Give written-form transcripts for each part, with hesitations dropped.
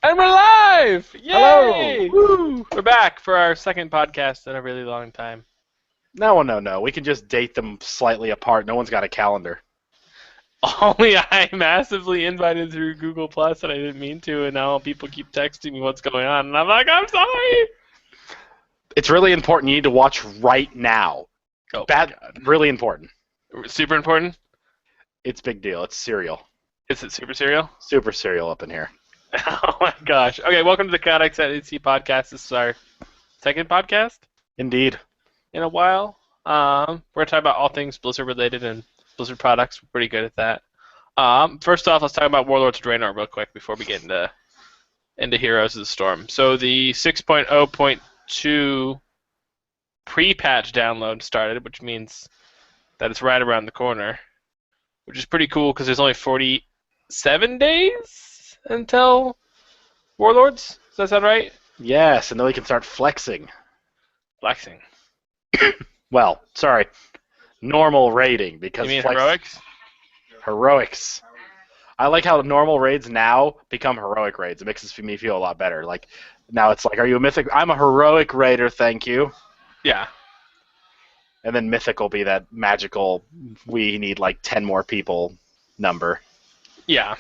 And we're live! Hello! Yay! Woo! We're back for our second podcast in a really long time. No. We can just date them slightly apart. No one's got a calendar. Only I massively invited through Google Plus and I didn't mean to, and now people keep texting me what's going on, and I'm like, I'm sorry! It's really important. You need to watch right now. Oh my god. Really important. Super important? It's big deal. It's serial. Is it super serial? Super serial up in here. Oh my gosh. Okay, welcome to the Codex at AC podcast. This is our second podcast Indeed. in a while. We're going to talk about all things Blizzard related and Blizzard products. We're pretty good at that. First off, let's talk about Warlords of Draenor real quick before we get into Heroes of the Storm. So the 6.0.2 pre-patch download started, which means that it's right around the corner, which is pretty cool because there's only 47 days until Warlords. Does that sound right? Yes, and then we can start flexing. Flexing. Well, sorry. Normal raiding because You mean heroics? Heroics. I like how normal raids now become heroic raids. It makes me feel a lot better. Like now it's like, are you a mythic? I'm a heroic raider, thank you. Yeah. And then mythic will be that magical, we need like 10 more people number. Yeah.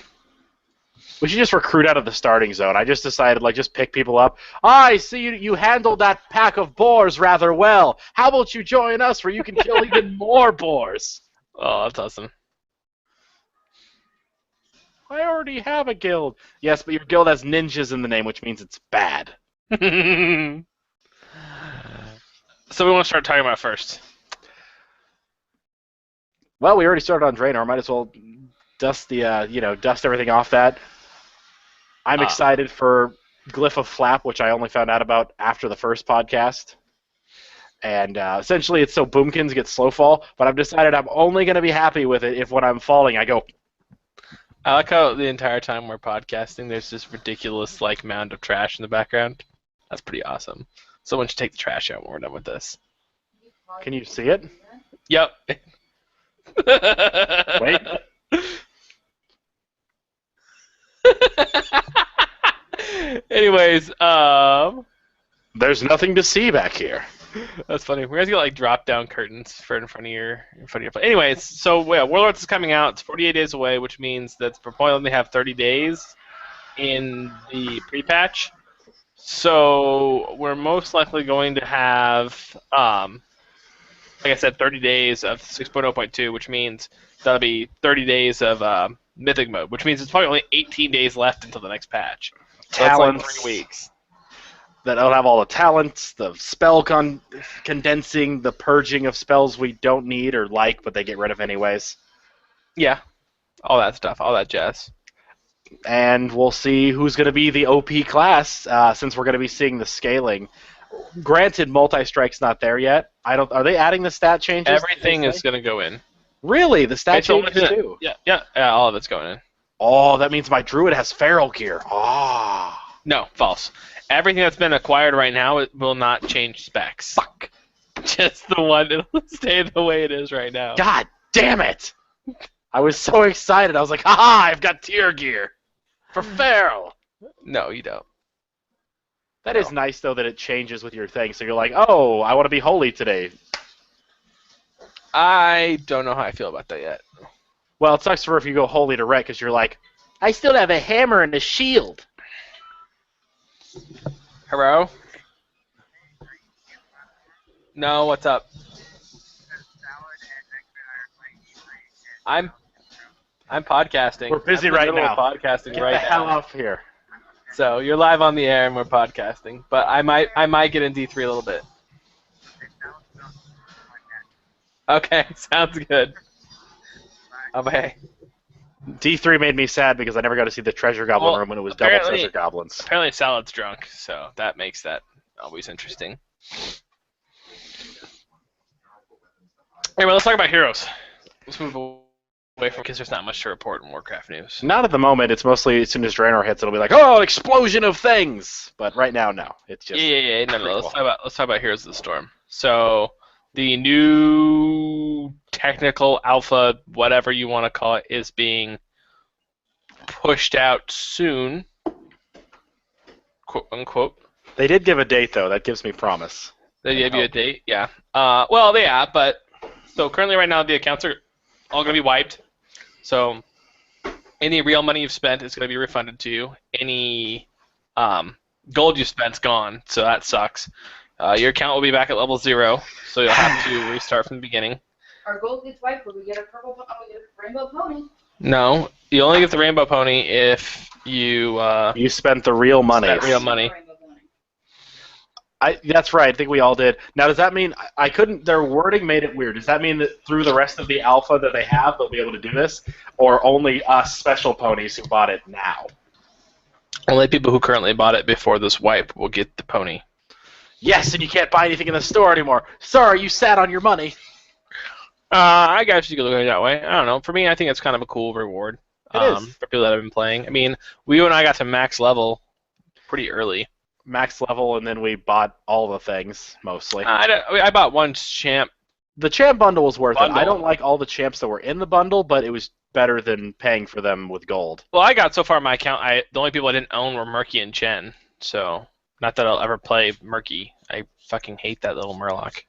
We should just recruit out of the starting zone. I just decided, like, just pick people up. I see you handled that pack of boars rather well. How about you join us where you can kill even more boars? Oh, that's awesome. I already have a guild. Yes, but your guild has ninjas in the name, which means it's bad. So we want to start talking about first. Well, we already started on Draenor. Might as well dust dust everything off that. I'm excited for Glyph of Flap, which I only found out about after the first podcast. And essentially it's so boomkins get slow fall, but I've decided I'm only going to be happy with it if when I'm falling I go... I like how the entire time we're podcasting, there's this ridiculous mound of trash in the background. That's pretty awesome. Someone should take the trash out when we're done with this. Can you see it? Yep. Wait. Anyways, There's nothing to see back here. that's funny. We're gonna get drop down curtains for in front of your place. Anyways, so yeah, Warlords is coming out. It's 48 days away, which means that we'll probably only have 30 days in the pre-patch. So we're most likely going to have, like I said, 30 days of 6.0.2, which means that'll be 30 days of Mythic mode, which means it's probably only 18 days left until the next patch. So that's like 3 weeks. That'll have all the talents, the spell condensing, the purging of spells we don't need or like, but they get rid of anyways. Yeah, all that stuff, all that jazz. And we'll see who's going to be the OP class, since we're going to be seeing the scaling. Granted, multi-strike's not there yet. Are they adding the stat changes? Everything is going to go in. Really? The stat changes too? Yeah, all of it's going in. Oh, that means my druid has feral gear. Ah. No, false. Everything that's been acquired right now, it will not change specs. Fuck. Just the one, it'll stay the way it is right now. God damn it! I was so excited. I was like, haha, I've got tier gear. For feral. No, you don't. That is nice, though, that it changes with your thing. So you're like, oh, I want to be holy today. I don't know how I feel about that yet. Well, it sucks for if you go holy to ret, because you're like, I still have a hammer and a shield. Hello? No, what's up? I'm podcasting. We're busy I'm in the right middle now. of podcasting Get right the hell now. off here. So you're live on the air and we're podcasting, but I might get in D3 a little bit. Okay, sounds good. Okay. D3 made me sad because I never got to see the treasure goblin room when it was double treasure goblins. Apparently Salad's drunk, so that makes that always interesting. Anyway, let's talk about heroes. Let's move away from because there's not much to report in Warcraft news. Not at the moment. It's mostly as soon as Draenor hits, it'll be like, oh, explosion of things. But right now, no. It's just No. Let's talk about Heroes of the Storm. So the new technical alpha, whatever you want to call it, is being pushed out soon. quote unquote. They did give a date though. That gives me promise. They And gave you a hope. date, yeah. Well, yeah, but so currently right now the accounts are all going to be wiped. So any real money you've spent is going to be refunded to you. Any um, gold you spent's gone, so that sucks. Your account will be back at level 0, so you'll have to restart from the beginning. Our gold gets wiped, but we get a we get a rainbow pony. No, you only get the rainbow pony if you You spent the real money. spent real money. That's right. I think we all did. Now, does that mean I couldn't? Their wording made it weird. Does that mean that through the rest of the alpha that they have, they'll be able to do this, or only us special ponies who bought it now? Only people who currently bought it before this wipe will get the pony. Yes, and you can't buy anything in the store anymore. Sorry, you sat on your money. I guess you could look at it that way. I don't know. For me, I think it's kind of a cool reward. It is. For people that have been playing. I mean, you and I got to max level pretty early. Max level, and then we bought all the things, mostly. I bought one champ. The champ bundle was worth Bundle. it. I don't like all the champs that were in the bundle, but it was better than paying for them with gold. Well, I got so far in my account, the only people I didn't own were Murky and Chen. So, not that I'll ever play Murky. I fucking hate that little Murloc.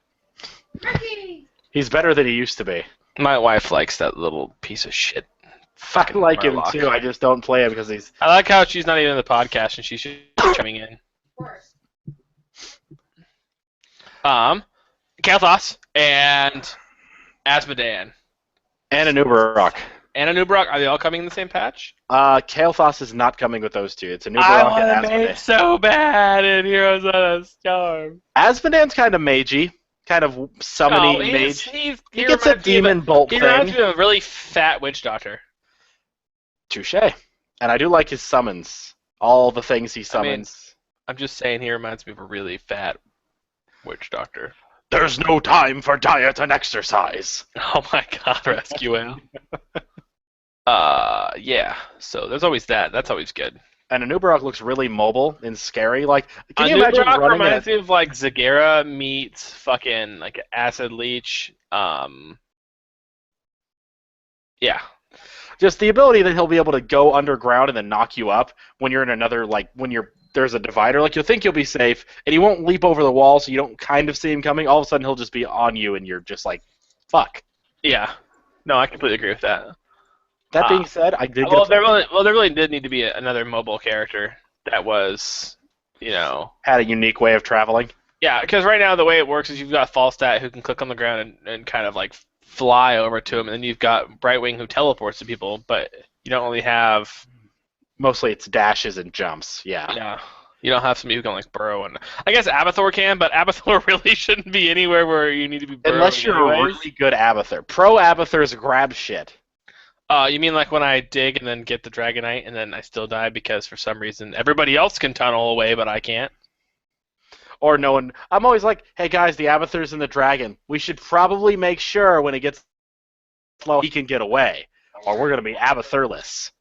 Murky! He's better than he used to be. My wife likes that little piece of shit. I Fucking like Murloc. him too. I just don't play him because he's. I like how she's not even in the podcast and she's chiming in. Of course. Kael'thas and Asmodean. And an Uberrock. And a Nubrock, are they all coming in the same patch? Kael'thas is not coming with those two. It's a I Uberrock want and to make Asmodean. so bad in Heroes on a Storm. Asmodean's kind of magey, kind of summoning No, mage. he He gets a reminds me of demon bolt He reminds thing. me of a really fat witch doctor. Touche. And I do like his summons. All the things he I mean, summons. I'm just saying, he reminds me of a really fat witch doctor. There's no time for diet and exercise. Oh my god, Rescue Whale. Yeah. So there's always that. That's always good. And an Uberrock looks really mobile and scary. Like, can you A imagine Nubrock running reminds me of like Zagera meets fucking like Acid Leech. Yeah. just the ability that he'll be able to go underground and then knock you up when you're in another, like, there's a divider, like, you'll think you'll be safe, and he won't leap over the wall, so you don't kind of see him coming. All of a sudden, he'll just be on you, and you're just like, fuck. Yeah. No, I completely agree with that. That being said, I did Well, there really did need to be another mobile character that was, had a unique way of traveling. Yeah, because right now the way it works is you've got Falstat who can click on the ground and kind of like fly over to him, and then you've got Brightwing who teleports to people, but you don't really have. Mostly it's dashes and jumps, yeah. Yeah. You don't have somebody who can like burrow, and I guess Abathur can, but Abathur really shouldn't be anywhere where you need to be burrowing. Unless you're a really good Abathur. Pro Abathurs grab shit. You mean like when I dig and then get the Dragonite and then I still die because for some reason everybody else can tunnel away but I can't? Or no one. I'm always like, hey guys, the Abathur's and the dragon. We should probably make sure when it gets slow he can get away, or we're gonna be Abathurless.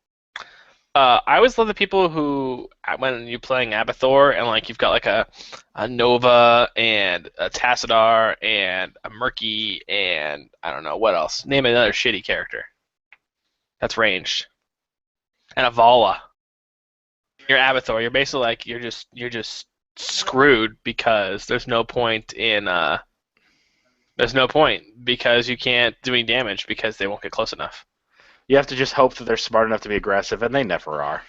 I always love the people who, when you're playing Abathur and like you've got like a Nova and a Tassadar and a Murky and I don't know what else. Name another shitty character that's ranged. And a Vala. You're Abathur. You're basically like you're just screwed because there's no point because you can't do any damage because they won't get close enough. You have to just hope that they're smart enough to be aggressive, and they never are.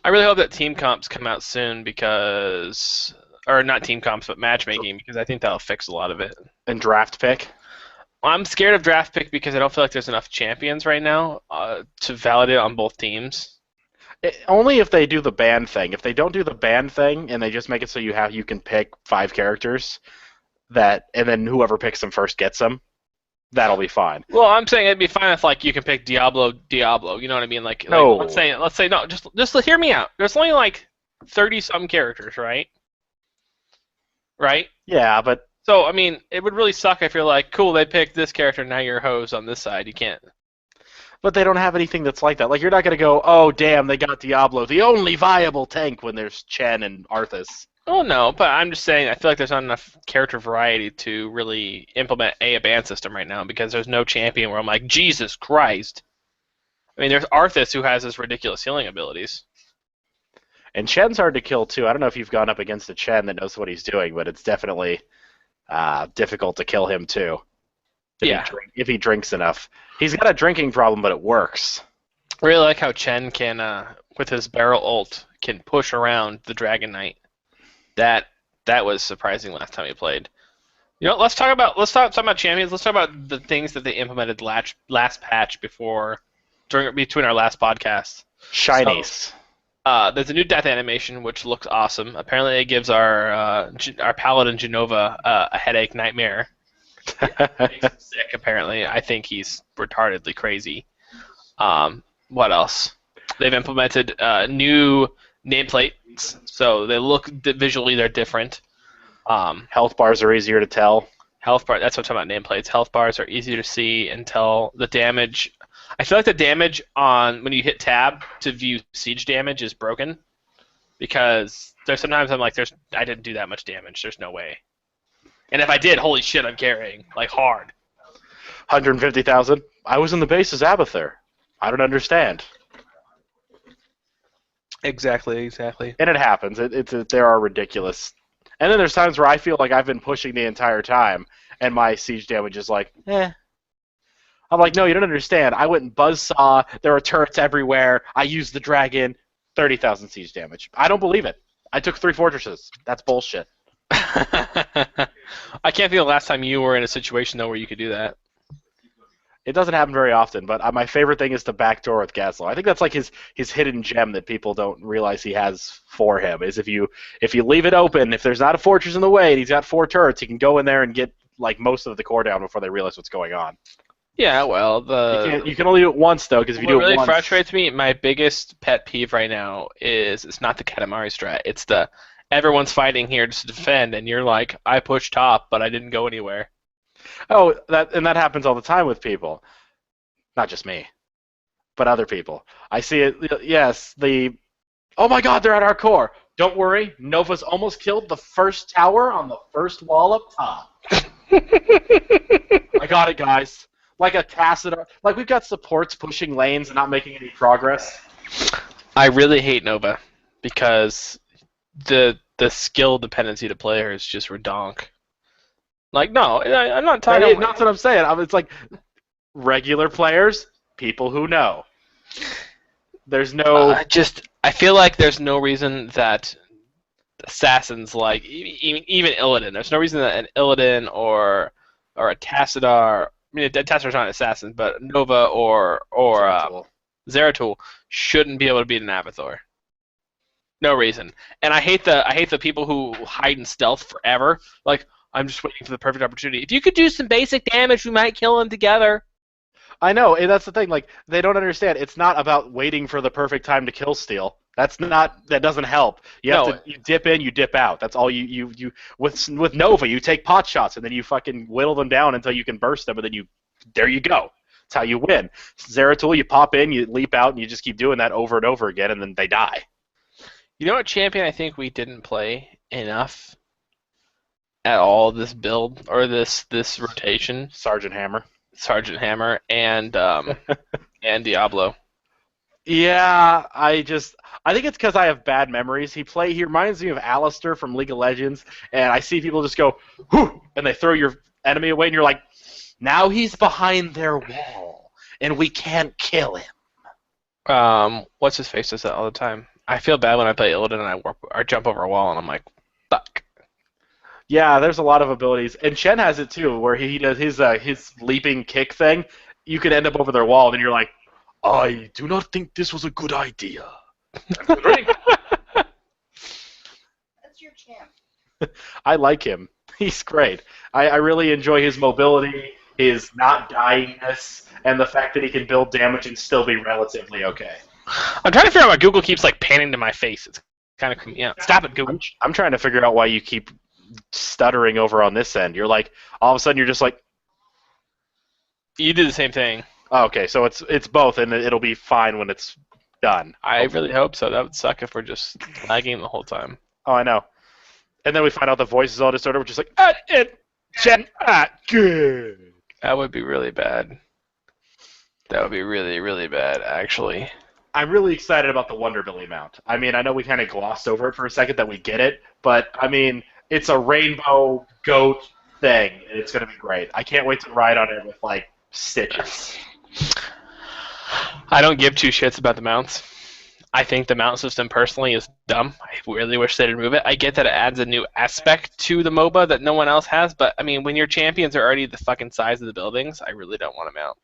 I really hope that team comps come out soon or not team comps, but matchmaking, because I think that'll fix a lot of it. And draft pick? I'm scared of draft pick because I don't feel like there's enough champions right now to validate on both teams. Only if they do the ban thing. If they don't do the ban thing and they just make it so you can pick 5 characters, and then whoever picks them first gets them, that'll be fine. Well, I'm saying it'd be fine if like you can pick Diablo. You know what I mean? Like let's say no, just hear me out. There's only like 30 some characters, right? Right? Yeah, but so I mean, it would really suck if you're like, cool, they picked this character, now you're a hose on this side. You can't. But they don't have anything that's like that. Like, you're not going to go, oh, damn, they got Diablo, the only viable tank, when there's Chen and Arthas. Oh, no, but I'm just saying I feel like there's not enough character variety to really implement a ban system right now because there's no champion where I'm like, Jesus Christ. I mean, there's Arthas who has his ridiculous healing abilities. And Chen's hard to kill too. I don't know if you've gone up against a Chen that knows what he's doing, but it's definitely difficult to kill him too. If he drinks enough. He's got a drinking problem, but it works. I really like how Chen can, with his barrel ult, can push around the Dragon Knight. That was surprising last time he played. You know, let's talk about champions. Let's talk about the things that they implemented last patch between our last podcast. Shinies. So, there's a new death animation which looks awesome. Apparently, it gives our paladin Genova a headache nightmare. Makes him sick. Apparently, I think he's retardedly crazy. What else? They've implemented new nameplates, so they look visually they're different. Health bars are easier to tell. That's what I'm talking about. Nameplates. Health bars are easier to see and tell. The damage. I feel like the damage on when you hit tab to view siege damage is broken, because there's sometimes I'm like, I didn't do that much damage. There's no way. And if I did, holy shit, I'm carrying like hard. 150,000. I was in the base as Abathur. I don't understand. Exactly. And it happens. There are ridiculous. And then there's times where I feel like I've been pushing the entire time, and my siege damage is like, eh. I'm like, no, you don't understand. I went and buzzsaw. There are turrets everywhere. I used the dragon. 30,000 siege damage. I don't believe it. I took 3 fortresses. That's bullshit. I can't think of the last time you were in a situation though where you could do that. It doesn't happen very often, but my favorite thing is the backdoor with Gaslow. I think that's like his hidden gem that people don't realize he has for him. Is if you leave it open, if there's not a fortress in the way, and he's got 4 turrets, he can go in there and get like most of the core down before they realize what's going on. Yeah, well, you can only do it once though, because if you do it what really once, frustrates me, my biggest pet peeve right now is it's not the Katamari strat. It's the everyone's fighting here to defend, and you're like, I pushed top, but I didn't go anywhere. Oh, that happens all the time with people. Not just me, but other people. I see it. Yes, oh my God, they're at our core. Don't worry, Nova's almost killed the first tower on the first wall up top. I got it, guys. Like a Cassadar. Like we've got supports pushing lanes and not making any progress. I really hate Nova because the skill dependency to player is just redonk. Like, no, I'm not talking. That's what I'm saying. It's like regular players, people who know. There's no. I feel like there's no reason that assassins like even Illidan. There's no reason that an Illidan or a Tassadar. I mean, Tassadar's not an assassin, but Nova or Zeratul shouldn't be able to beat an Abathur. No reason. And I hate the people who hide in stealth forever. Like, I'm just waiting for the perfect opportunity. If you could do some basic damage, we might kill them together. I know, and that's the thing. Like, they don't understand. It's not about waiting for the perfect time to kill steal. That doesn't help. You dip in, you dip out. That's all you with Nova, you take pot shots and then you fucking whittle them down until you can burst them, and then there you go. That's how you win. Zeratul, you pop in, you leap out, and you just keep doing that over and over again, and then they die. You know what champion I think we didn't play enough at all this build or this rotation? Sergeant Hammer and and Diablo. Yeah, I think it's because I have bad memories. He reminds me of Alistair from League of Legends, and I see people just go, whoo, and they throw your enemy away, and you're like, now he's behind their wall, and we can't kill him. What's his face does that all the time. I feel bad when I play Illidan and I jump over a wall, and I'm like, fuck. Yeah, there's a lot of abilities, and Chen has it too, where he does his leaping kick thing. You could end up over their wall, and you're like, I do not think this was a good idea. That's your champ. I like him. He's great. I really enjoy his mobility, his not dyingness, and the fact that he can build damage and still be relatively okay. I'm trying to figure out why Google keeps like panning to my face. It's kind of creepy. Yeah, stop it, Google. I'm trying to figure out why you keep stuttering over on this end. You're like, all of a sudden you're just like. You do the same thing. Oh, okay, so it's both, and it'll be fine when it's done. I really hope so. That would suck if we're just lagging the whole time. Oh, I know. And then we find out the voice is all distorted. We're just like, good. That would be really bad. That would be really, really bad, actually. I'm really excited about the Wonder Billy mount. I mean, I know we kind of glossed over it for a second that we get it, but I mean, it's a rainbow goat thing, and it's going to be great. I can't wait to ride on it with like stitches. I don't give two shits about the mounts. I think the mount system personally is dumb. I really wish they'd remove it. I get that it adds a new aspect to the MOBA that no one else has, but I mean, when your champions are already the fucking size of the buildings, I really don't want a mount.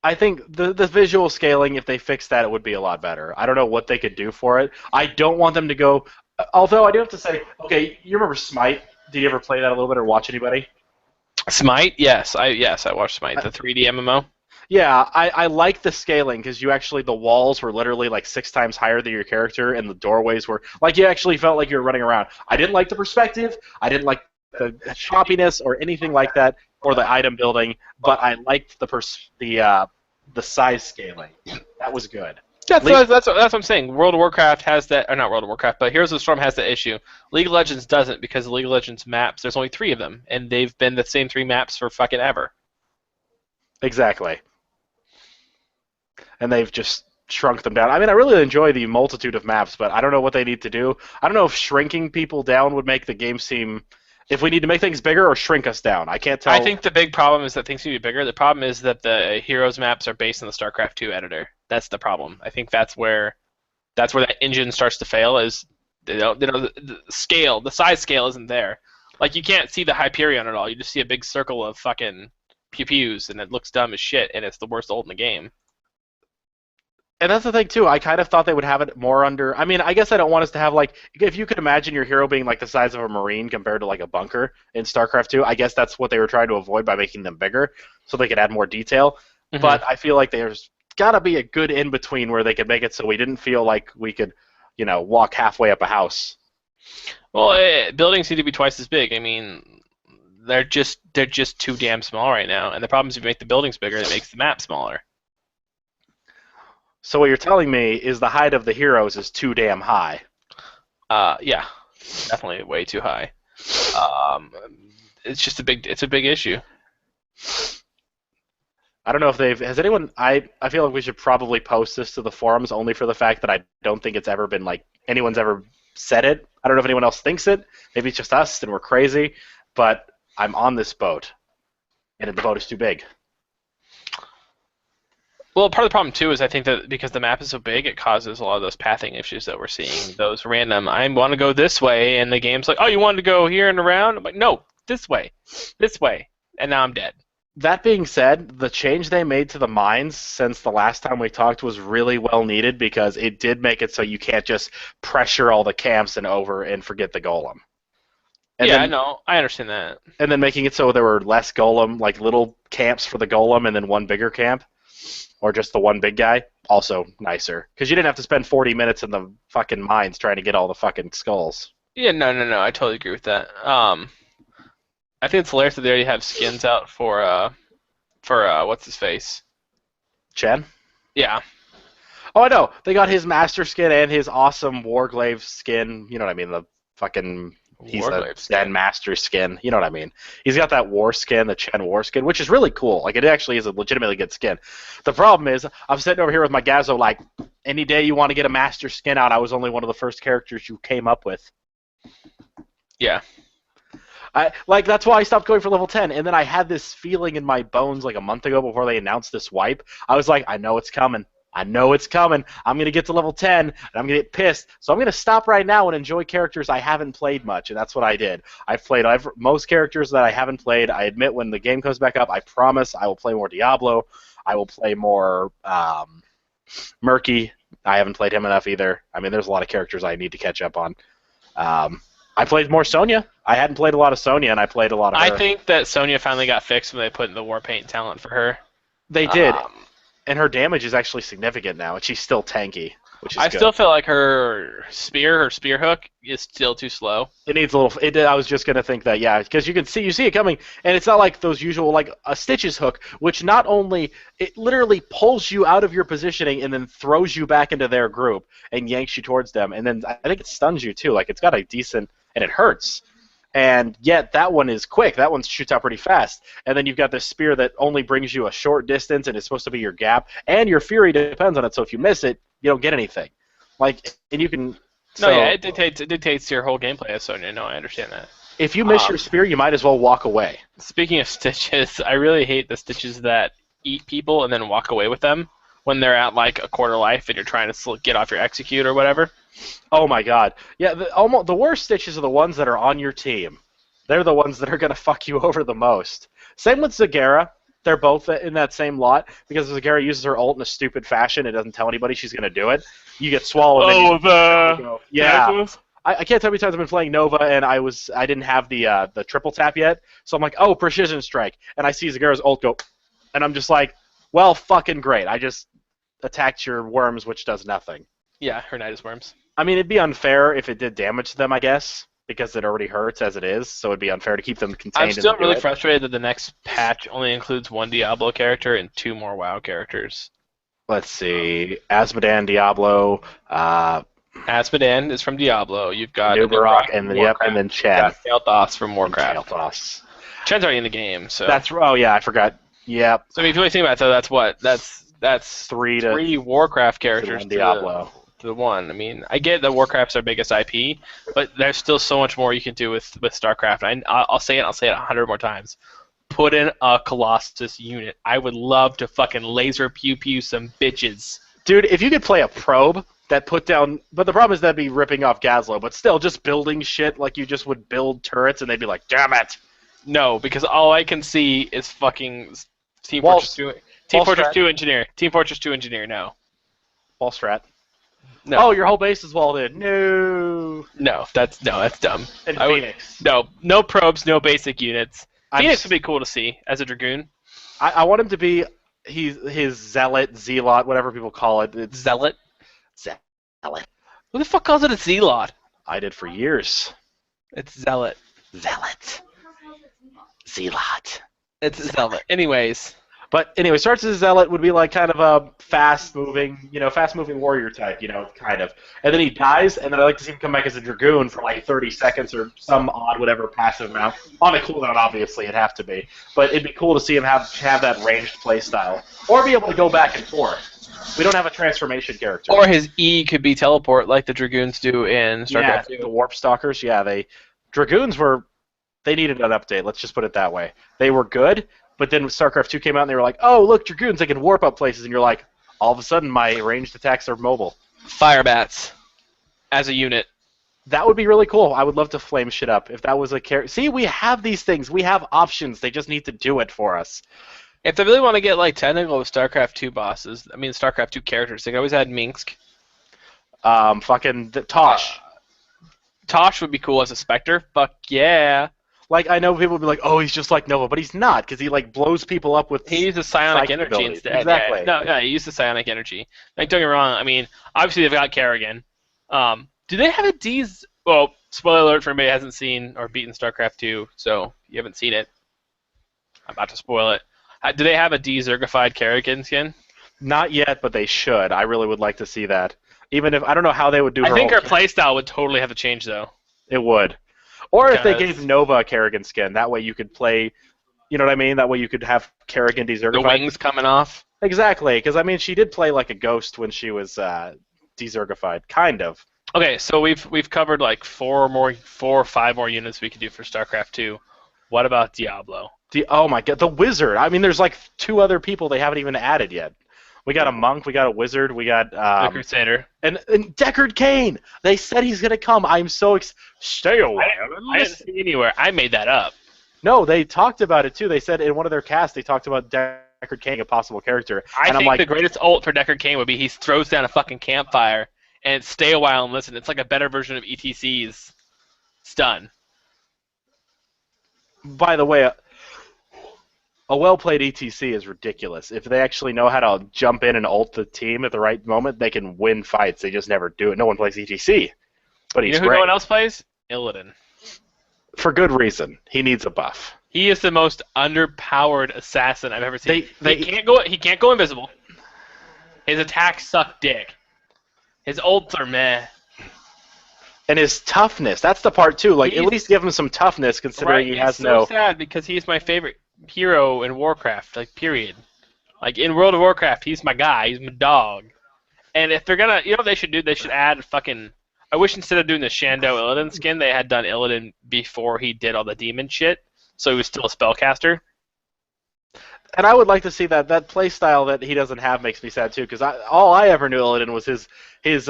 I think the visual scaling, if they fix that, it would be a lot better. I don't know what they could do for it. I don't want them to go. Although I do have to say, okay, you remember Smite? Did you ever play that a little bit or watch anybody? Smite, yes, I watched Smite, the 3D MMO. Yeah, I like the scaling because the walls were literally like 6 times higher than your character, and the doorways were like you actually felt like you were running around. I didn't like the perspective. I didn't like the choppiness or anything like that, or the item building. But I liked the size scaling. That was good. That's what I'm saying. World of Warcraft has that, or not World of Warcraft, but Heroes of the Storm has that issue. League of Legends doesn't because the League of Legends maps, there's only 3 of them, and they've been the same 3 maps for fucking ever. Exactly. And they've just shrunk them down. I mean, I really enjoy the multitude of maps, but I don't know what they need to do. I don't know if shrinking people down would make the game seem... If we need to make things bigger or shrink us down. I can't tell. I think the big problem is that things need to be bigger. The problem is that the Heroes maps are based on the StarCraft 2 editor. That's the problem. I think that's where that engine starts to fail. Is the scale, the size scale isn't there. Like you can't see the Hyperion at all. You just see a big circle of fucking pew-pews, and it looks dumb as shit, and it's the worst ult in the game. And that's the thing, too. I kind of thought they would have it more under... I mean, I guess I don't want us to have, like... If you could imagine your hero being, like, the size of a Marine compared to, like, a bunker in StarCraft 2, I guess that's what they were trying to avoid by making them bigger, so they could add more detail. Mm-hmm. But I feel like there's got to be a good in-between where they could make it so we didn't feel like we could, walk halfway up a house. Well, buildings need to be twice as big. I mean, they're just too damn small right now. And the problem is if you make the buildings bigger, it makes the map smaller. So what you're telling me is the height of the heroes is too damn high. Yeah, definitely way too high. It's just a big issue. I don't know if has anyone. I feel like we should probably post this to the forums only for the fact that I don't think it's ever been like anyone's ever said it. I don't know if anyone else thinks it. Maybe it's just us and we're crazy. But I'm on this boat, and the boat is too big. Well, part of the problem, too, is I think that because the map is so big, it causes a lot of those pathing issues that we're seeing. Those random, I want to go this way, and the game's like, oh, you wanted to go here and around? I'm like, no, this way. And now I'm dead. That being said, the change they made to the mines since the last time we talked was really well needed because it did make it so you can't just pressure all the camps and forget the golem. And yeah, no, I understand that. And then making it so there were less golem, like little camps for the golem and then one bigger camp. Or just the one big guy, also nicer. Because you didn't have to spend 40 minutes in the fucking mines trying to get all the fucking skulls. Yeah, no, I totally agree with that. I think it's hilarious that they already have skins out for what's his face? Chen? Yeah. Oh, I know. They got his master skin and his awesome Warglaive skin. You know what I mean? The fucking... He's a Zen Master skin. You know what I mean? He's got that war skin, the Chen war skin, which is really cool. Like, it actually is a legitimately good skin. The problem is, I'm sitting over here with my Gazo, like, any day you want to get a Master skin out, I was only one of the first characters you came up with. Yeah. That's why I stopped going for level 10, and then I had this feeling in my bones like a month ago before they announced this wipe. I was like, I know it's coming. I'm going to get to level 10, and I'm going to get pissed. So I'm going to stop right now and enjoy characters I haven't played much, and that's what I did. I've played most characters that I haven't played. I admit when the game comes back up, I promise I will play more Diablo. I will play more Murky. I haven't played him enough either. I mean, there's a lot of characters I need to catch up on. I played more Sonya. I hadn't played a lot of Sonya, and I played a lot of her. I think that Sonya finally got fixed when they put in the Warpaint talent for her. They did. And her damage is actually significant now, and she's still tanky, which is good. Still feel like her spear hook, is still too slow. It needs a little. I was just gonna think that, yeah, because you see it coming, and it's not like those usual like a Stitches hook, which not only it literally pulls you out of your positioning and then throws you back into their group and yanks you towards them, and then I think it stuns you too. Like it's got a decent, and it hurts. And yet that one is quick. That one shoots out pretty fast. And then you've got this spear that only brings you a short distance and is supposed to be your gap. And your fury depends on it, so if you miss it, you don't get anything. And you can... No, yeah, it dictates your whole gameplay, so no, I understand that. If you miss your spear, you might as well walk away. Speaking of stitches, I really hate the stitches that eat people and then walk away with them when they're at like a quarter life and you're trying to get off your execute or whatever. Oh my god. Yeah, the worst stitches are the ones that are on your team. They're the ones that are going to fuck you over the most. Same with Zagara. They're both in that same lot because Zagara uses her ult in a stupid fashion. It doesn't tell anybody she's going to do it. You get swallowed. Yeah. I can't tell how many times I've been playing Nova and I didn't have the triple tap yet. So I'm like, oh, precision strike. And I see Zagara's ult go, and I'm just like, well, fucking great. I just attacked your worms, which does nothing. Yeah, her Nidus worms. I mean, it'd be unfair if it did damage to them, I guess, because it already hurts as it is, so it'd be unfair to keep them contained. I'm still really frustrated that the next patch only includes 1 Diablo character and 2 more WoW characters. Let's see. Asmodan, Diablo. Asmodan is from Diablo. You've got Nubarok, and then Chen. Kael'thas from Warcraft. Kael'thas. Chen's already in the game, so. Oh yeah, I forgot. Yep. So if you really think about it, though, that's what? That's three Warcraft characters to Diablo. To the one. I mean, I get that Warcraft's our biggest IP, but there's still so much more you can do with StarCraft. I'll say it 100 more times. Put in a Colossus unit. I would love to fucking laser pew some bitches. Dude, if you could play a probe that put down... But the problem is that'd be ripping off Gazlo, but still, just building shit like you just would build turrets, and they'd be like, damn it! No, because all I can see is fucking Team Fortress 2... Team Fortress 2 Engineer. Team Fortress 2 Engineer, no. Wall strat. No. Oh, your whole base is walled in. No. No, that's dumb. And Phoenix. No probes, no basic units. Phoenix would be cool to see as a Dragoon. I want him to be his zealot, zealot, whatever people call it. It's Zealot? Zealot. Who the fuck calls it a zealot? I did for years. It's zealot. Zealot. Zealot. It's zealot. Anyways. But anyway, starts as a zealot, would be like kind of a fast-moving warrior type, kind of. And then he dies, and then I like to see him come back as a dragoon for like 30 seconds or some odd whatever passive amount. On a cooldown, obviously, it'd have to be. But it'd be cool to see him have that ranged playstyle. Or be able to go back and forth. We don't have a transformation character. Or his E could be teleport like the dragoons do in StarCraft 2. The Warp Stalkers, Dragoons they needed an update, let's just put it that way. They were good. But then StarCraft 2 came out and they were like, oh, look, Dragoons, they can warp up places. And you're like, all of a sudden, my ranged attacks are mobile. Firebats as a unit. That would be really cool. I would love to flame shit up if that was a character. See, we have these things. We have options. They just need to do it for us. If they really want to get like technical with StarCraft 2 bosses, StarCraft 2 characters, they could always add Minsk. Tosh. Tosh would be cool as a Spectre. Fuck yeah. Like, I know people would be like, oh, he's just like Nova, but he's not, because he, blows people up with... He uses psionic energy instead. Exactly. Yeah. No, he uses psionic energy. Don't get me wrong, obviously they've got Kerrigan. Do they have a D's... Well, spoiler alert for anybody who hasn't seen or beaten StarCraft 2, so you haven't seen it. I'm about to spoil it. Do they have a de-zergified Kerrigan skin? Not yet, but they should. I really would like to see that. Even if... I don't know how they would do I think her playstyle would totally have to change, though. It would. Or if they gave Nova a Kerrigan skin, that way you could play, you know what I mean? That way you could have Kerrigan de-zergified. The wings coming off? Exactly, because, she did play like a ghost when she was de-zergified, kind of. Okay, so we've covered like 4 or 5 more units we could do for StarCraft 2. What about Diablo? Oh my god, the wizard! There's like 2 other people they haven't even added yet. We got a monk, we got a wizard, we got... the Crusader. And Deckard Cain! They said he's going to come. I'm so Stay away. I didn't see anywhere. I made that up. No, they talked about it too. They said in one of their casts, they talked about Deckard Cain, a possible character. I think the greatest ult for Deckard Cain would be he throws down a fucking campfire and stay a while and listen. It's like a better version of ETC's Stun. By the way... A well-played ETC is ridiculous. If they actually know how to jump in and ult the team at the right moment, they can win fights. They just never do it. No one plays ETC, but he's great. Who no one else plays? Illidan. For good reason. He needs a buff. He is the most underpowered assassin I've ever seen. He can't go invisible. His attacks suck dick. His ults are meh. And his toughness. That's the part, too. Like, at He's- least give him some toughness, considering he has it's so no... sad because he's my favorite hero in Warcraft, like, period. Like, in World of Warcraft, he's my guy. He's my dog. And if they're gonna... You know what they should do? They should add fucking... I wish instead of doing the Shando Illidan skin, they had done Illidan before he did all the demon shit, so he was still a spellcaster. And I would like to see that play style that he doesn't have makes me sad too, because all I ever knew Illidan was his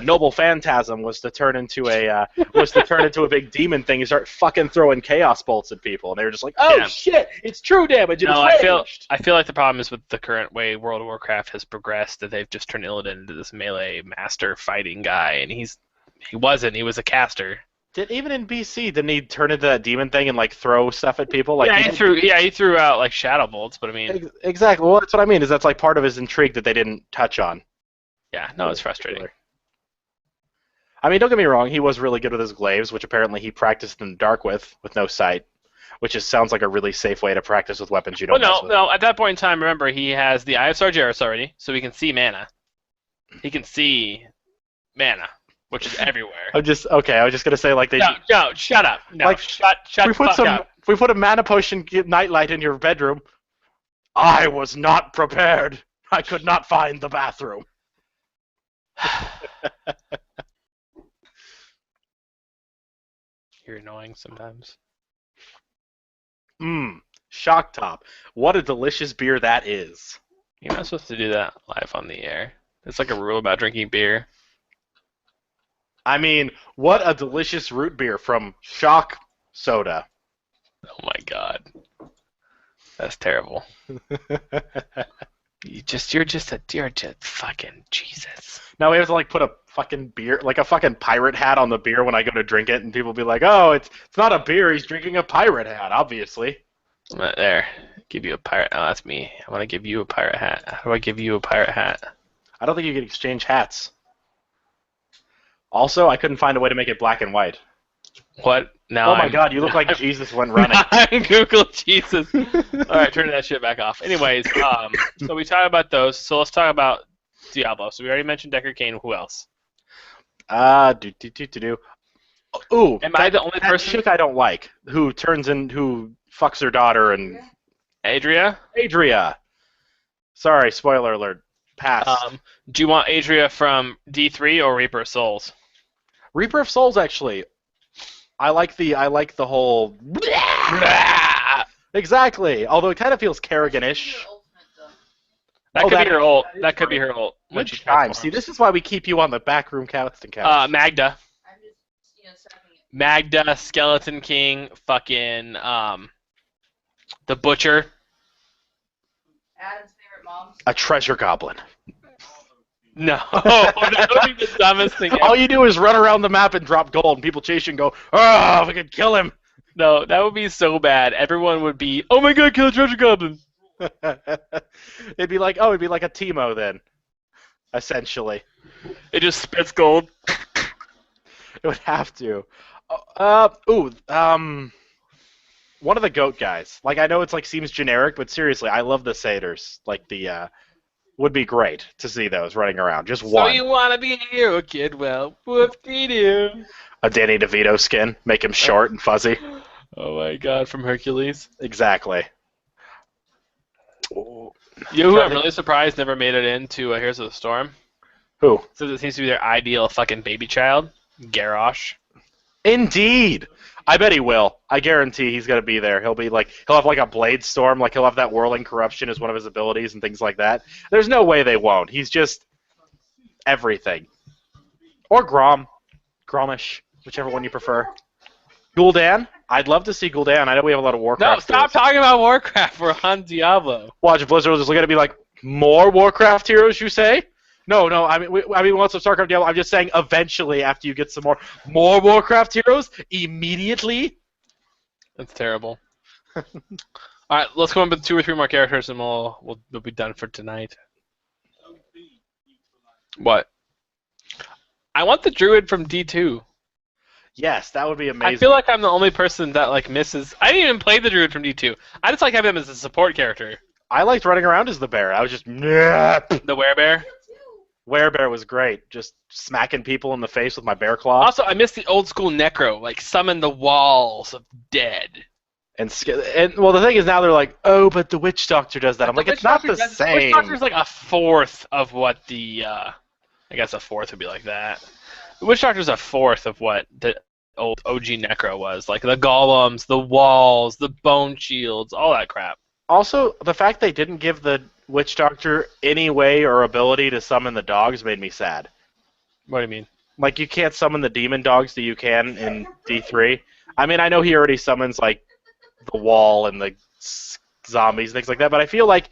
noble phantasm was to turn into a big demon thing and start fucking throwing chaos bolts at people, and they were just like, oh Yeah. shit, it's true damage. And No, it's I feel like the problem is with the current way World of Warcraft has progressed that they've just turned Illidan into this melee master fighting guy, and he was a caster. Even in BC, didn't he turn into that demon thing and like throw stuff at people? Like He threw out like shadow bolts, but I mean, exactly. Well, that's what I mean. Is that's like part of his intrigue that they didn't touch on. yeah, no, it's frustrating. I mean, don't get me wrong. He was really good with his glaives, which apparently he practiced in the dark with no sight, which sounds like a really safe way to practice with weapons you don't. Well, no. At that point in time, remember he has the Eye of Sargeras already, so he can see mana. He can see mana, which is everywhere. I was just gonna say like they. No, shut up. No, Like, shut the fuck up. If we put a mana potion nightlight in your bedroom. I was not prepared. I could not find the bathroom. You're annoying sometimes. Shock Top. What a delicious beer that is. You're not supposed to do that live on the air. It's like a rule about drinking beer. I mean, what a delicious root beer from Shock Soda. Oh my god. That's terrible. You're just fucking Jesus. Now we have to like put a fucking beer, like a fucking pirate hat on the beer when I go to drink it, and people be like, "Oh, it's not a beer. He's drinking a pirate hat, obviously." There. Give you a pirate. Oh, that's me. I want to give you a pirate hat. How do I give you a pirate hat? I don't think you can exchange hats. Also, I couldn't find a way to make it black and white. What? Now Oh my god, you look like Jesus when running. I Google Jesus. Alright, turn that shit back off. Anyways, so we talked about those. So let's talk about Diablo. So we already mentioned Decker Kane. Who else? Ooh, Am I the only that person? chick I don't like who fucks her daughter and Adria? Sorry, spoiler alert. Pass. Do you want Adria from D3 or Reaper of Souls? Reaper of Souls, actually. I like the whole. Exactly. Although it kind of feels Kerrigan-ish. That could be her ult. That could be her ult. Good time. See, this is why we keep you on the backroom couch. Magda. I'm just, seconding it. Magda, Skeleton King, fucking the Butcher. Adam's favorite moms. A treasure goblin. No, that would be the dumbest thing ever. All you do is run around the map and drop gold, and people chase you and go, "Oh, we could kill him." No, that would be so bad. Everyone would be, "Oh my god, kill a treasure goblin!" it'd be like a Teemo then, essentially. It just spits gold. It would have to. One of the goat guys. Like, I know it's like seems generic, but seriously, I love the satyrs. Like would be great to see those running around. Just one. So you want to be a hero, kid? Well, whoop-dee-doo. A Danny DeVito skin, make him short and fuzzy. Oh my god, from Hercules. Exactly. You know who I'm really surprised never made it into Heroes of the Storm? Who? Since it seems to be their ideal fucking baby child, Garrosh. Indeed. I bet he will. I guarantee he's gonna be there. He'll have like a blade storm, like he'll have that whirling corruption as one of his abilities and things like that. There's no way they won't. He's just everything. Or Grom. Gromish, whichever one you prefer. Gul'dan. I'd love to see Gul'dan. I know we have a lot of Warcraft. No, stop talking about Warcraft. We're on Diablo. Watch, Blizzard will just look at it and be like, more Warcraft heroes, you say? No. I mean, once of StarCraft Diablo, I'm just saying eventually after you get some more Warcraft heroes, immediately. That's terrible. All right, let's go on with 2 or 3 more characters, and we'll be done for tonight. What? I want the druid from D2. Yes, that would be amazing. I feel like I'm the only person that like misses. I didn't even play the druid from D2. I just like having him as a support character. I liked running around as the bear. I was just The werebear. Werebear was great, just smacking people in the face with my bear claw. Also, I miss the old school necro, like summon the walls of dead. And well, the thing is now they're like, oh, but the witch doctor does that. I'm like, it's not the The same. Witch Doctor's like a fourth of what the I guess a fourth would be like that. The Witch Doctor's a fourth of what the old OG Necro was. Like the golems, the walls, the bone shields, all that crap. Also, the fact they didn't give the witch doctor any way or ability to summon the dogs made me sad. What do you mean? Like, you can't summon the demon dogs that you can in D3. I mean, I know he already summons, like, the wall and the zombies, things like that, but I feel like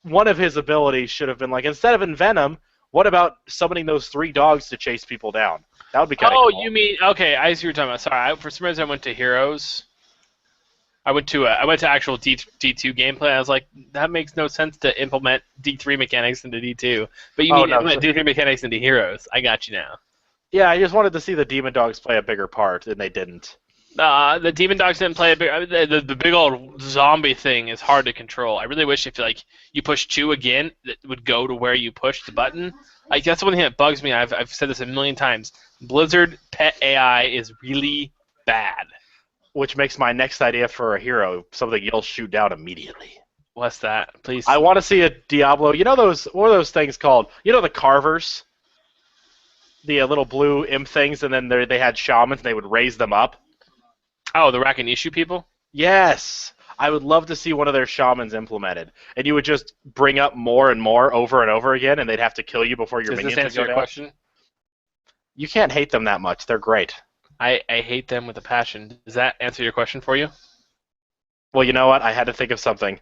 one of his abilities should have been, like, instead of Envenom, what about summoning those 3 dogs to chase people down? That would be kind of cool. Oh, you mean, okay, I see what you're talking about. Sorry, for some reason I went to Heroes. I went to actual D2 gameplay. I was like, that makes no sense to implement D3 mechanics into D2. But you mean implement D3 mechanics into Heroes. I got you now. Yeah, I just wanted to see the demon dogs play a bigger part, and they didn't. The demon dogs didn't play a big. The big old zombie thing is hard to control. I really wish if you push 2 again, that would go to where you push the button. Like that's one thing that bugs me. I've said this a million times. Blizzard pet AI is really bad. Which makes my next idea for a hero something you'll shoot down immediately. What's that? Please. I want to see a Diablo. You know what are those things called? You know the carvers? The little blue imp things, and then they had shamans, and they would raise them up. Oh, the Rakanishu people? Yes! I would love to see one of their shamans implemented. And you would just bring up more and more over and over again, and they'd have to kill you before your minions would go down. Does this answer your question? You can't hate them that much. They're great. I hate them with a passion. Does that answer your question for you? Well, you know what? I had to think of something.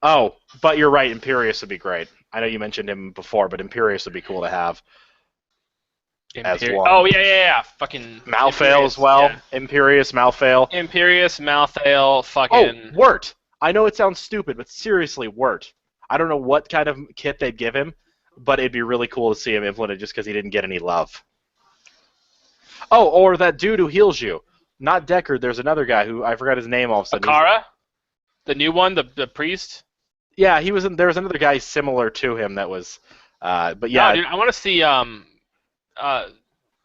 Oh, but you're right. Imperius would be great. I know you mentioned him before, but Imperius would be cool to have. As one. Oh, yeah. Fucking... Malthael as well. Yeah. Imperius, Malthael. Imperius, Malthael, fucking... Oh, Wirt. I know it sounds stupid, but seriously, Wirt. I don't know what kind of kit they'd give him, but it'd be really cool to see him implemented just because he didn't get any love. Oh, or that dude who heals you. Not Deckard, there's another guy who, I forgot his name all of a sudden. Akara? The new one, the priest? Yeah, there was another guy similar to him that was, but yeah. No, dude, I want to see,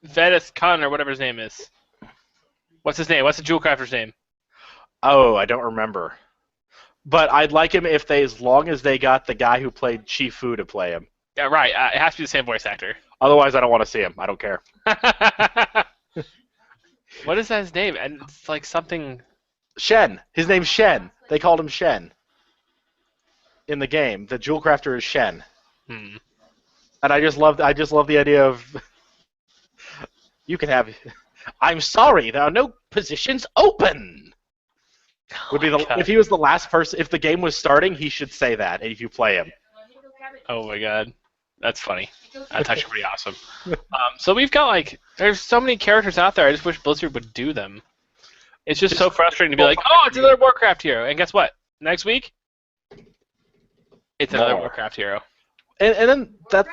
Vedis Khan, or whatever his name is. What's his name? What's the jewel crafter's name? Oh, I don't remember. But I'd like him if as long as they got the guy who played Chifu to play him. Yeah, right. It has to be the same voice actor. Otherwise, I don't want to see him. I don't care. What is that his name? And it's like something... Shen. His name's Shen. They called him Shen. In the game. The jewel crafter is Shen. Hmm. And I just love the idea of... You can have... I'm sorry, there are no positions open! Would be if he was the last person... If the game was starting, he should say that, if you play him. Oh my god. That's funny. That's actually pretty awesome. So we've got, there's so many characters out there, I just wish Blizzard would do them. It's just so frustrating to be like, oh, it's another Warcraft hero. And guess what? Next week, it's another Warcraft hero. And then that...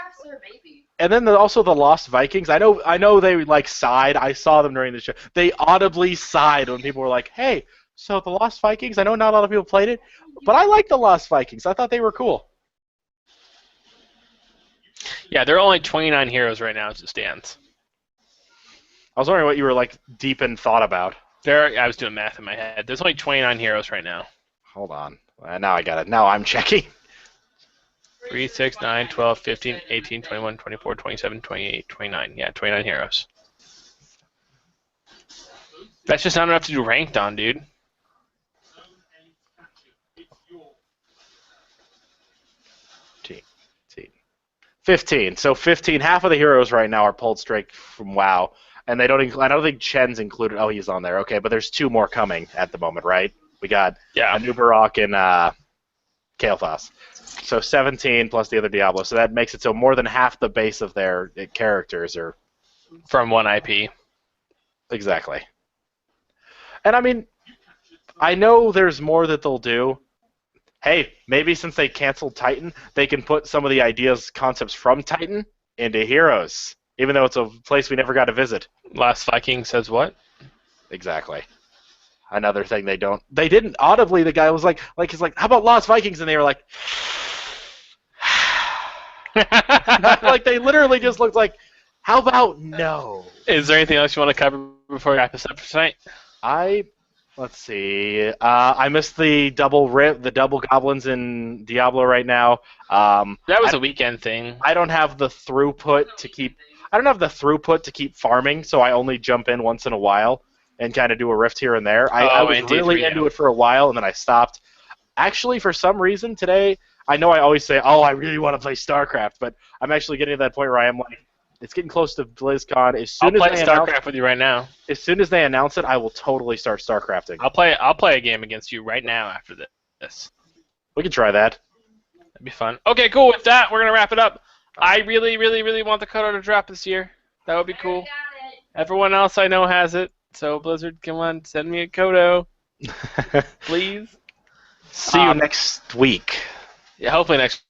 And then also the Lost Vikings. I know they sighed. I saw them during the show. They audibly sighed when people were like, "Hey, so the Lost Vikings." I know not a lot of people played it, but I like the Lost Vikings. I thought they were cool. Yeah, there are only 29 heroes right now as it stands. I was wondering what you were deep in thought about. I was doing math in my head. There's only 29 heroes right now. Hold on. Now I got it. Now I'm checking. 3, 6, 9, 12, 15, 18, 21, 24, 27, 28, 29. Yeah, 29 heroes. That's just not enough to do ranked on, dude. T. 15. So 15. Half of the heroes right now are pulled straight from WoW, and they don't. I don't think Chen's included. Oh, he's on there. Okay, but there's 2 more coming at the moment, right? We got Anubarak and Kael'thas. So 17 plus the other Diablo. So that makes it so more than half the base of their characters are from one IP. Exactly. And I mean, I know there's more that they'll do. Hey, maybe since they canceled Titan, they can put some of the ideas, concepts from Titan into Heroes, even though it's a place we never got to visit. Last Viking says what? Exactly. Another thing they didn't audibly. The guy was he's like, how about Lost Vikings? And they were like, Like, they literally just looked like, how about no? Is there anything else you want to cover before we wrap this up for tonight? Let's see. I missed the double goblins in Diablo right now. That was a weekend thing. I don't have the throughput to keep. I don't have the throughput to keep farming, so I only jump in once in a while and kind of do a rift here and there. I was and really D3, into it for a while, and then I stopped. Actually, for some reason today, I know I always say, "Oh, I really want to play StarCraft," but I'm actually getting to that point where I am like, it's getting close to BlizzCon. I'll play StarCraft with you right now. As soon as they announce it, I will totally start StarCrafting. I'll play a game against you right now after this. We can try that. That'd be fun. Okay, cool. With that, we're gonna wrap it up. I really, really, really want the Kodo to drop this year. That would be cool. Everyone else I know has it, so Blizzard, come on, send me a Kodo, please. See you next week. Yeah, hopefully next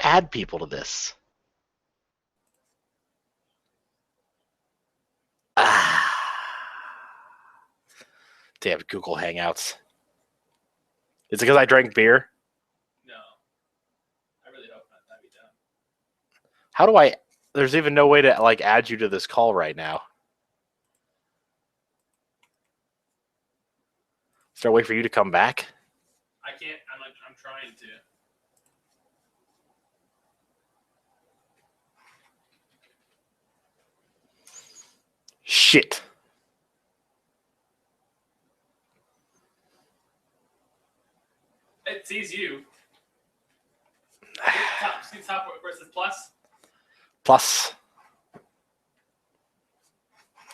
Add people to this. Damn Google Hangouts. Is it because I drank beer? No. I really hope not. That'd be dumb. How do I? There's even no way to like add you to this call right now. Is there a way for you to come back? I can't. I'm trying to. Shit. It sees you. See top where it says plus? Plus.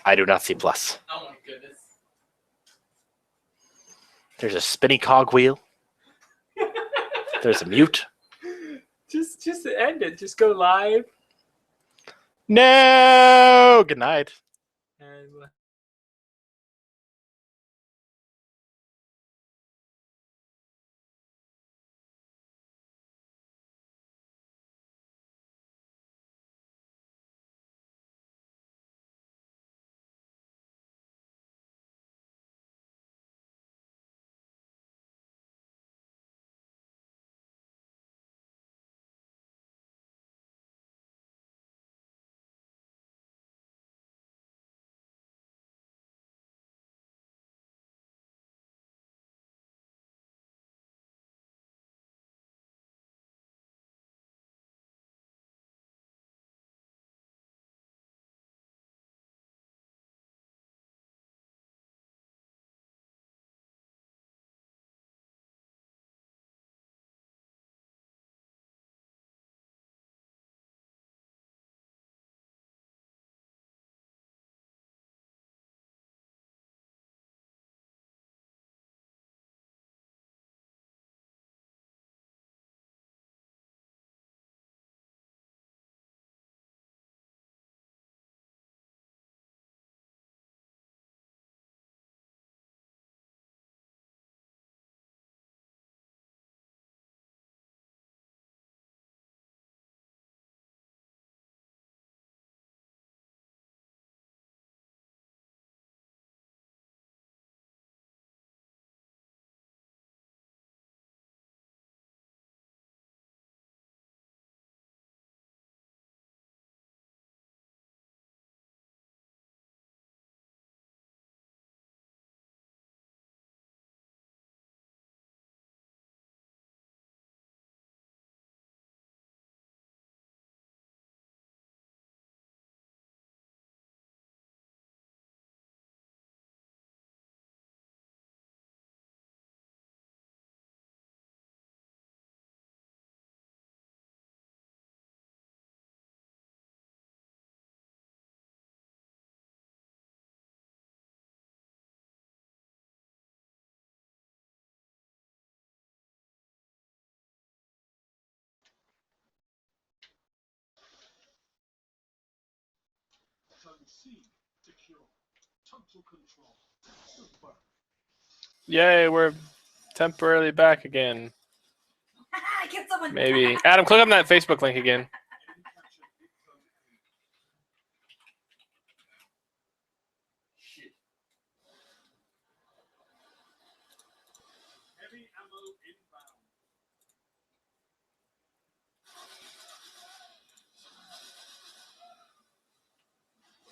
I do not see plus. Oh my goodness. There's a spinny cogwheel. There's a mute. Just end it. Just go live. No. Good night. And Yay, we're temporarily back again. Get someone. Maybe. Adam, click on that Facebook link again.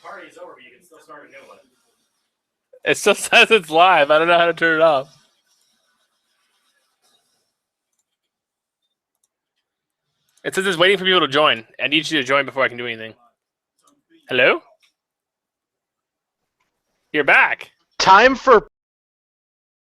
Party is over, but you can still start a new one. It still says it's live. I don't know how to turn it off. It says it's waiting for people to join. I need you to join before I can do anything. Hello? You're back. Time for